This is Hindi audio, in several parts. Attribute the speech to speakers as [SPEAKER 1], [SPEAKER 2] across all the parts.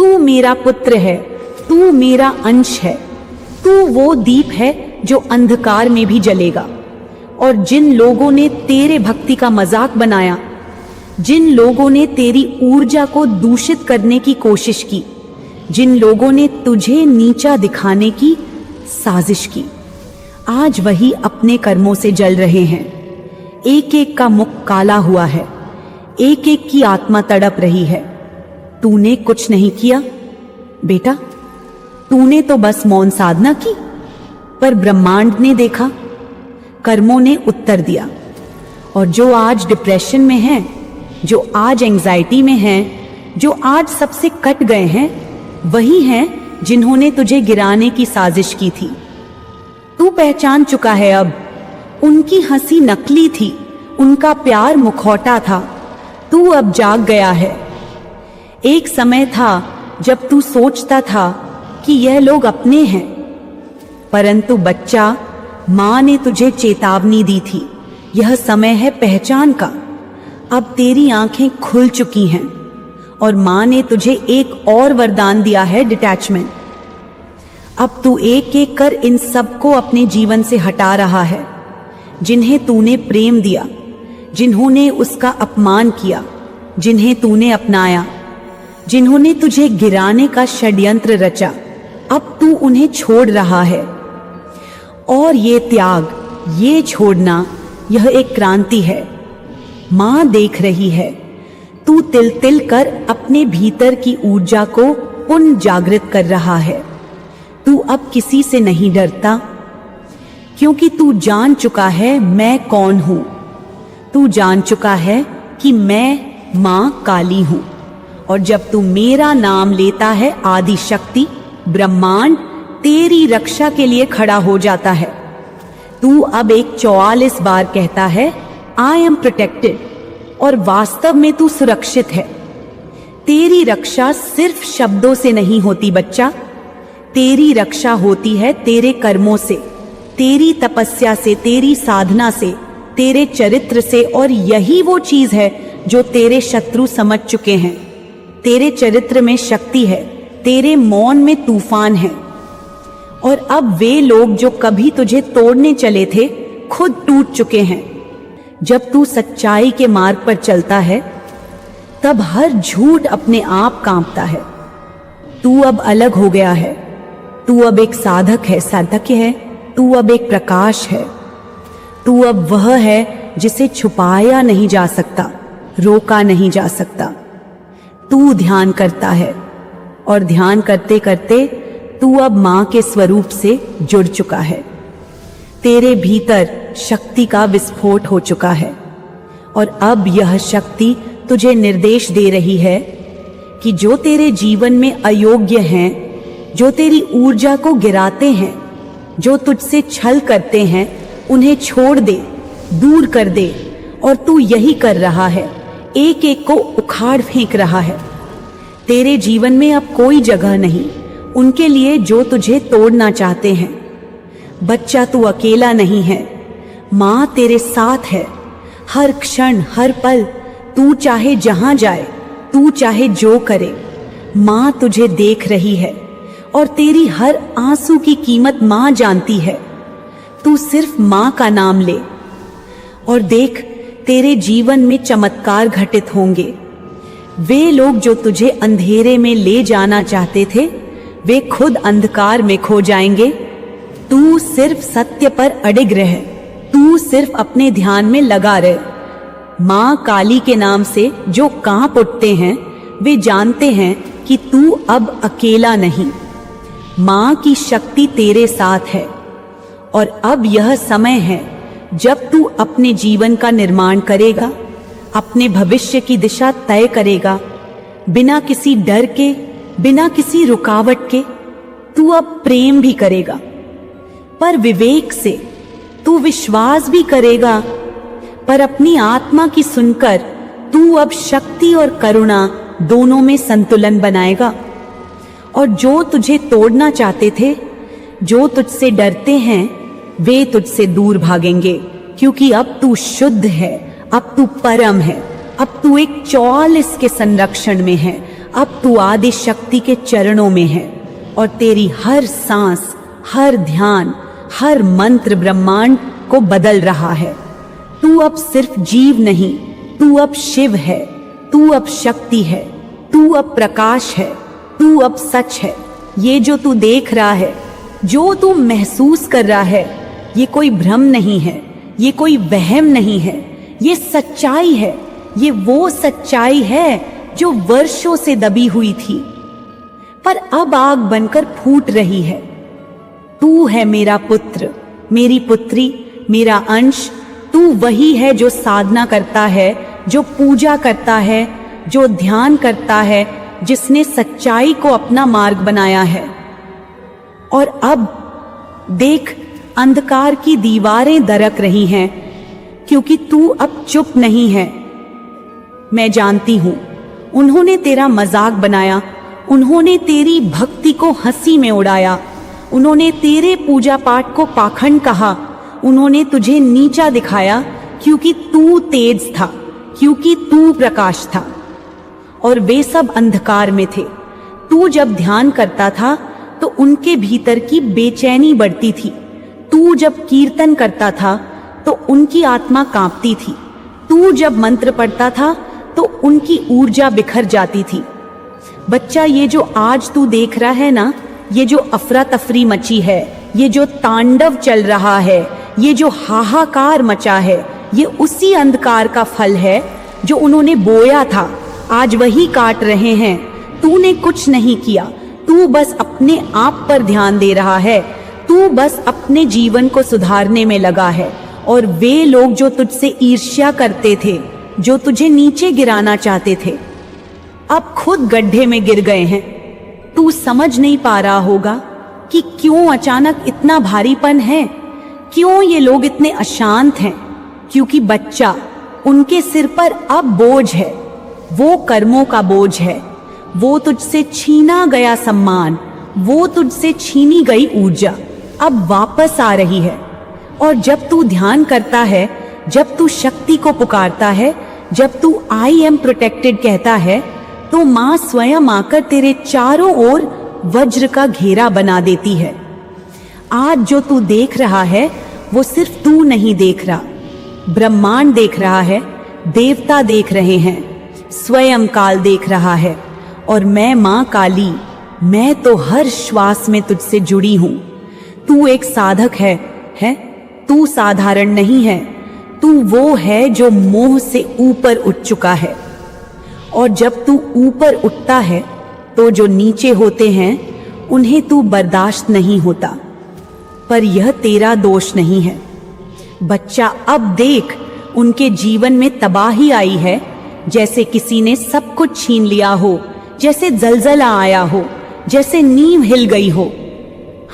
[SPEAKER 1] तू मेरा पुत्र है, तू मेरा अंश है, तू वो दीप है जो अंधकार में भी जलेगा। और जिन लोगों ने तेरे भक्ति का मजाक बनाया, जिन लोगों ने तेरी ऊर्जा को दूषित करने की कोशिश की, जिन लोगों ने तुझे नीचा दिखाने की साजिश की, आज वही अपने कर्मों से जल रहे हैं। एक एक का मुख काला हुआ है, एक एक की आत्मा तड़प रही है। तूने कुछ नहीं किया बेटा, तूने तो बस मौन साधना की, पर ब्रह्मांड ने देखा, कर्मों ने उत्तर दिया। और जो आज डिप्रेशन में हैं, जो आज एंजाइटी में हैं, जो आज सबसे कट गए हैं, वही हैं जिन्होंने तुझे गिराने की साजिश की थी। तू पहचान चुका है अब, उनकी हंसी नकली थी, उनका प्यार मुखौटा था। तू अब जाग गया है। एक समय था जब तू सोचता था कि यह लोग अपने हैं, परंतु बच्चा, माँ ने तुझे चेतावनी दी थी, यह समय है पहचान का। अब तेरी आंखें खुल चुकी हैं और माँ ने तुझे एक और वरदान दिया है, डिटैचमेंट। अब तू एक एक कर इन सबको अपने जीवन से हटा रहा है, जिन्हें तूने प्रेम दिया, जिन्होंने उसका अपमान किया, जिन्हें तूने अपनाया, जिन्होंने तुझे गिराने का षड्यंत्र रचा। अब तू उन्हें छोड़ रहा है। और ये त्याग, ये छोड़ना, यह एक क्रांति है। माँ देख रही है, तू तिल तिल कर अपने भीतर की ऊर्जा को पुनः जागृत कर रहा है। तू अब किसी से नहीं डरता, क्योंकि तू जान चुका है मैं कौन हूं। तू जान चुका है कि मैं माँ काली हूं। और जब तू मेरा नाम लेता है, आदि शक्ति, ब्रह्मांड तेरी रक्षा के लिए खड़ा हो जाता है। तू अब एक 44 बार कहता है, आई एम प्रोटेक्टेड, और वास्तव में तू सुरक्षित है। तेरी रक्षा सिर्फ शब्दों से नहीं होती बच्चा, तेरी रक्षा होती है तेरे कर्मों से, तेरी तपस्या से, तेरी साधना से, तेरे चरित्र से। और यही वो चीज है जो तेरे शत्रु समझ चुके हैं। तेरे चरित्र में शक्ति है, तेरे मौन में तूफान है। और अब वे लोग जो कभी तुझे तोड़ने चले थे, खुद टूट चुके हैं। जब तू सच्चाई के मार्ग पर चलता है, तब हर झूठ अपने आप कांपता है। तू अब अलग हो गया है। तू अब एक साधक है, साधक्य है। तू अब एक प्रकाश है। तू अब वह है जिसे छुपाया नहीं जा सकता, रोका नहीं जा सकता। तू ध्यान करता है, और ध्यान करते करते तू अब माँ के स्वरूप से जुड़ चुका है। तेरे भीतर शक्ति का विस्फोट हो चुका है, और अब यह शक्ति तुझे निर्देश दे रही है कि जो तेरे जीवन में अयोग्य हैं, जो तेरी ऊर्जा को गिराते हैं, जो तुझसे छल करते हैं, उन्हें छोड़ दे, दूर कर दे। और तू यही कर रहा है, एक एक को उखाड़ फेंक रहा है। तेरे जीवन में अब कोई जगह नहीं उनके लिए जो तुझे तोड़ना चाहते हैं। बच्चा, तू अकेला नहीं है, माँ तेरे साथ है। हर क्षण, हर पल, तू चाहे जहां जाए, तू चाहे जो करे, माँ तुझे देख रही है। और तेरी हर आंसू की कीमत माँ जानती है। तू सिर्फ माँ का नाम ले, और देख, तेरे जीवन में चमत्कार घटित होंगे। वे लोग जो तुझे अंधेरे में ले जाना चाहते थे, वे खुद अंधकार में खो जाएंगे। तू सिर्फ सत्य पर अडिग रह, तू सिर्फ अपने ध्यान में लगा रह। माँ काली के नाम से जो कांप उठते हैं, वे जानते हैं कि तू अब अकेला नहीं। माँ की शक्ति तेरे साथ है। और अब यह समय है जब तू अपने जीवन का निर्माण करेगा, अपने भविष्य की दिशा तय करेगा, बिना किसी डर के, बिना किसी रुकावट के। तू अब प्रेम भी करेगा, पर विवेक से। तू विश्वास भी करेगा, पर अपनी आत्मा की सुनकर तू अब शक्ति और करुणा दोनों में संतुलन बनाएगा। और जो तुझे तोड़ना चाहते थे, जो तुझसे डरते हैं, वे तुझसे दूर भागेंगे, क्योंकि अब तू शुद्ध है, अब तू परम है, अब तू एक 44 के संरक्षण में है, अब तू आदि शक्ति के चरणों में है और तेरी हर सांस, हर ध्यान, हर मंत्र ब्रह्मांड को बदल रहा है। तू अब सिर्फ जीव नहीं, तू अब शिव है, तू अब शक्ति है, तू अब प्रकाश है, तू अब सच है। ये जो तू देख रहा है, जो तू महसूस कर रहा है, ये कोई भ्रम नहीं है, ये कोई वहम नहीं है, ये सच्चाई है। ये वो सच्चाई है जो वर्षों से दबी हुई थी, पर अब आग बनकर फूट रही है। तू है मेरा पुत्र, मेरी पुत्री, मेरा अंश। तू वही है जो साधना करता है, जो पूजा करता है, जो ध्यान करता है, जिसने सच्चाई को अपना मार्ग बनाया है। और अब देख, अंधकार की दीवारें दरक रही हैं, क्योंकि तू अब चुप नहीं है। मैं जानती हूं, उन्होंने तेरा मजाक बनाया, उन्होंने तेरी भक्ति को हंसी में उड़ाया, उन्होंने तेरे पूजा पाठ को पाखंड कहा, उन्होंने तुझे नीचा दिखाया, क्योंकि तू तेज था, क्योंकि तू प्रकाश था, और वे सब अंधकार में थे। तू जब ध्यान करता था तो उनके भीतर की बेचैनी बढ़ती थी। तू जब कीर्तन करता था तो उनकी आत्मा कांपती थी। तू जब मंत्र पढ़ता था तो उनकी ऊर्जा बिखर जाती थी। बच्चा, ये जो आज तू देख रहा है ना, ये जो अफरा तफरी मची है, ये जो तांडव चल रहा है, ये जो हाहाकार मचा है, ये उसी अंधकार का फल है जो उन्होंने बोया था। आज वही काट रहे हैं। तूने कुछ नहीं किया, तू बस अपने आप पर ध्यान दे रहा है, तू बस अपने जीवन को सुधारने में लगा है। और वे लोग जो तुझसे ईर्ष्या करते थे, जो तुझे नीचे गिराना चाहते थे, अब खुद गड्ढे में गिर गए हैं। तू समझ नहीं पा रहा होगा कि क्यों अचानक इतना भारीपन है, क्यों ये लोग इतने अशांत हैं। क्योंकि बच्चा, उनके सिर पर अब बोझ है, वो कर्मों का बोझ है, वो तुझसे छीना गया सम्मान, वो तुझसे छीनी गई ऊर्जा अब वापस आ रही है। और जब तू ध्यान करता है, जब तू शक्ति को पुकारता है, जब तू आई एम प्रोटेक्टेड कहता है, तो माँ स्वयं आकर तेरे चारों ओर वज्र का घेरा बना देती है। आज जो तू देख रहा है वो सिर्फ तू नहीं देख रहा, ब्रह्मांड देख रहा है, देवता देख रहे हैं, स्वयं काल देख रहा है। और मैं माँ काली, मैं तो हर श्वास में तुझसे जुड़ी हूँ। तू एक साधक है? तू साधारण नहीं है, तू वो है जो मोह से ऊपर उठ चुका है। और जब तू ऊपर उठता है तो जो नीचे होते हैं उन्हें तू बर्दाश्त नहीं होता। पर यह तेरा दोष नहीं है बच्चा। अब देख, उनके जीवन में तबाही आई है, जैसे किसी ने सब कुछ छीन लिया हो, जैसे जलजला आया हो, जैसे नींव हिल गई हो।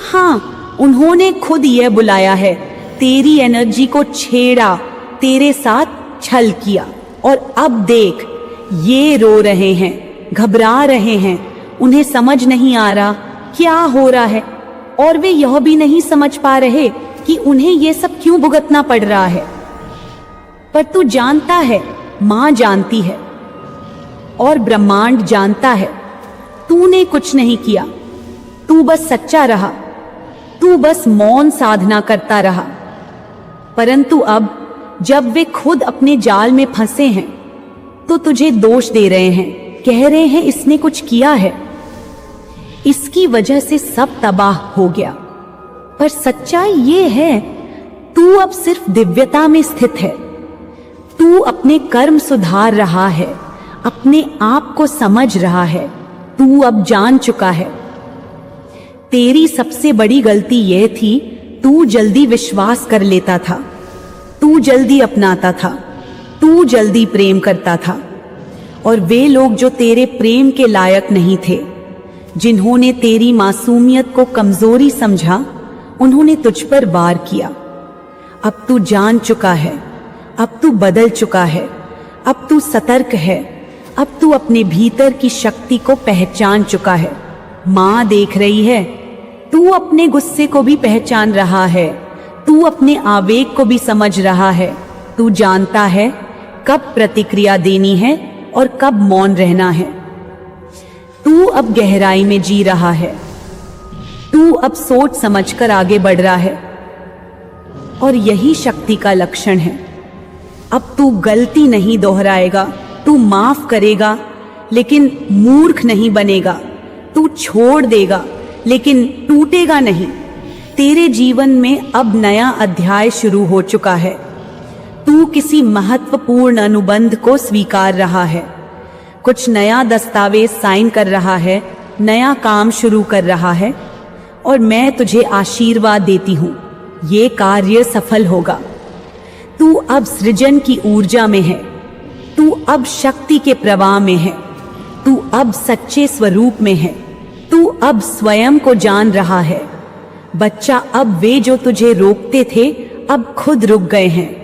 [SPEAKER 1] हाँ, उन्होंने खुद यह बुलाया है, तेरी एनर्जी को छेड़ा, तेरे साथ छल किया। और अब देख, ये रो रहे हैं, घबरा रहे हैं, उन्हें समझ नहीं आ रहा क्या हो रहा है, और वे यह भी नहीं समझ पा रहे कि उन्हें ये सब क्यों भुगतना पड़ रहा है। पर तू जानता है, माँ जानती है और ब्रह्मांड जानता है, तूने कुछ नहीं किया, तू बस सच्चा रहा, तू बस मौन साधना करता रहा। परंतु अब जब वे खुद अपने जाल में फंसे हैं तो तुझे दोष दे रहे हैं, कह रहे हैं इसने कुछ किया है, इसकी वजह से सब तबाह हो गया। पर सच्चाई ये है, तू अब सिर्फ दिव्यता में स्थित है। तू अपने कर्म सुधार रहा है, अपने आप को समझ रहा है, तू अब जान चुका है। तेरी सबसे बड़ी गलती यह थी, तू जल्दी विश्वास कर लेता था, तू जल्दी अपनाता था, तू जल्दी प्रेम करता था। और वे लोग जो तेरे प्रेम के लायक नहीं थे, जिन्होंने तेरी मासूमियत को कमजोरी समझा, उन्होंने तुझ पर वार किया। अब तू जान चुका है, अब तू बदल चुका है, अब तू सतर्क है, अब तू अपने भीतर की शक्ति को पहचान चुका है। माँ देख रही है, तू अपने गुस्से को भी पहचान रहा है, तू अपने आवेग को भी समझ रहा है। तू जानता है कब प्रतिक्रिया देनी है और कब मौन रहना है। तू अब गहराई में जी रहा है। तू अब सोच समझकर आगे बढ़ रहा है और यही शक्ति का लक्षण है। अब तू गलती नहीं दोहराएगा, तू माफ करेगा लेकिन मूर्ख नहीं बनेगा। तू छोड़ देगा लेकिन टूटेगा नहीं। तेरे जीवन में अब नया अध्याय शुरू हो चुका है। तू किसी महत्वपूर्ण अनुबंध को स्वीकार रहा है, कुछ नया दस्तावेज साइन कर रहा है, नया काम शुरू कर रहा है और मैं तुझे आशीर्वाद देती हूँ, ये कार्य सफल होगा। तू अब सृजन की ऊर्जा में है, तू अब शक्ति के प्रवाह में है, तू अब सच्चे स्वरूप में है, तू अब स्वयं को जान रहा है। बच्चा, अब वे जो तुझे रोकते थे अब खुद रुक गए हैं।